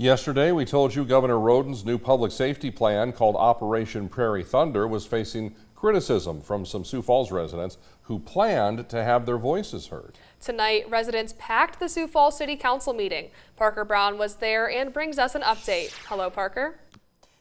Yesterday, we told you Governor Roden's new public safety plan called Operation Prairie Thunder was facing criticism from some Sioux Falls residents who planned to have their voices heard. Tonight, residents packed the Sioux Falls City Council meeting. Parker Brown was there and brings us an update. Hello, Parker.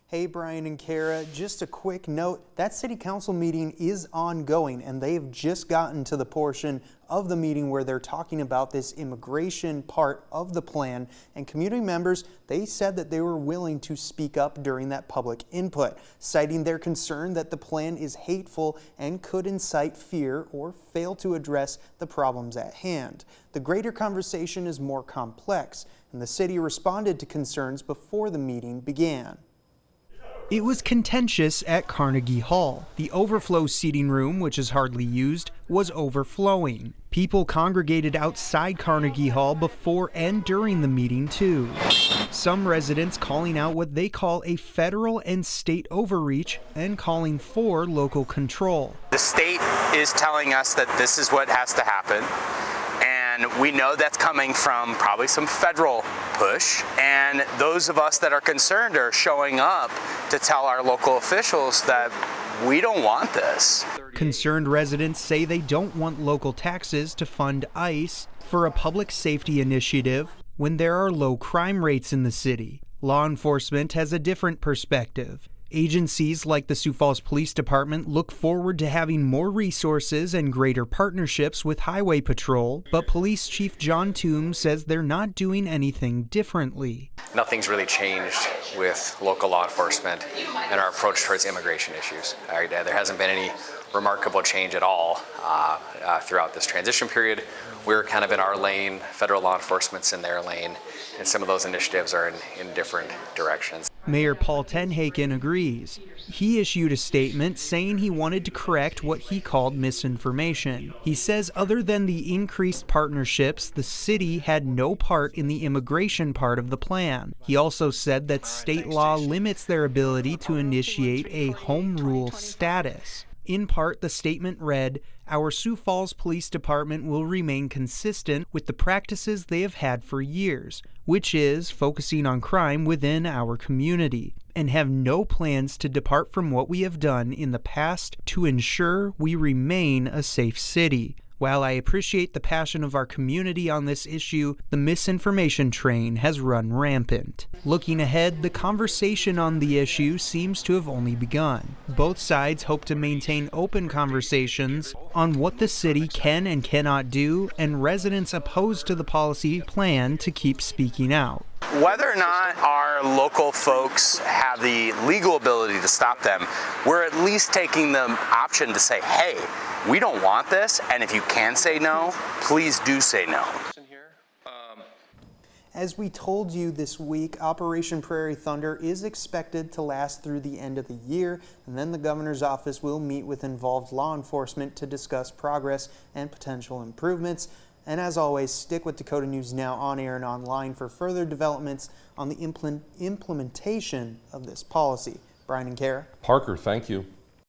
Hey, Brian and Kara, just a quick note, that city council meeting is ongoing and they've just gotten to the portion of the meeting where they're talking about this immigration part of the plan, and community members, they said that they were willing to speak up during that public input, citing their concern that the plan is hateful and could incite fear or fail to address the problems at hand. The greater conversation is more complex, and the city responded to concerns before the meeting began. It was contentious at Carnegie Hall. The overflow seating room, which is hardly used, was overflowing. People congregated outside Carnegie Hall before and during the meeting, too. Some residents calling out what they call a federal and state overreach and calling for local control. The state is telling us that this is what has to happen. And we know that's coming from probably some federal push, and those of us that are concerned are showing up to tell our local officials that we don't want this. Concerned residents say they don't want local taxes to fund ICE for a public safety initiative when there are low crime rates in the city. Law enforcement has a different perspective. Agencies like the Sioux Falls Police Department look forward to having more resources and greater partnerships with Highway Patrol, but Police Chief John Toombs says they're not doing anything differently. Nothing's really changed with local law enforcement and our approach towards immigration issues. There hasn't been any remarkable change at all throughout this transition period. We're kind of in our lane, federal law enforcement's in their lane, and some of those initiatives are in different directions. Mayor Paul Tenhaken agrees. He issued a statement saying he wanted to correct what he called misinformation. He says other than the increased partnerships, the city had no part in the immigration part of the plan. He also said that state law limits their ability to initiate a home rule status. In part, the statement read, "Our Sioux Falls Police Department will remain consistent with the practices they have had for years, which is focusing on crime within our community, and have no plans to depart from what we have done in the past to ensure we remain a safe city." While I appreciate the passion of our community on this issue, the misinformation train has run rampant. Looking ahead, the conversation on the issue seems to have only begun. Both sides hope to maintain open conversations on what the city can and cannot do, and residents opposed to the policy plan to keep speaking out. Whether or not our local folks have the legal ability to stop them, we're at least taking the option to say, hey, we don't want this, and if you can say no, please do say no. As we told you this week, Operation Prairie Thunder is expected to last through the end of the year, and then the governor's office will meet with involved law enforcement to discuss progress and potential improvements. And as always, stick with Dakota News Now on air and online for further developments on the implementation of this policy. Brian and Kara. Parker, thank you.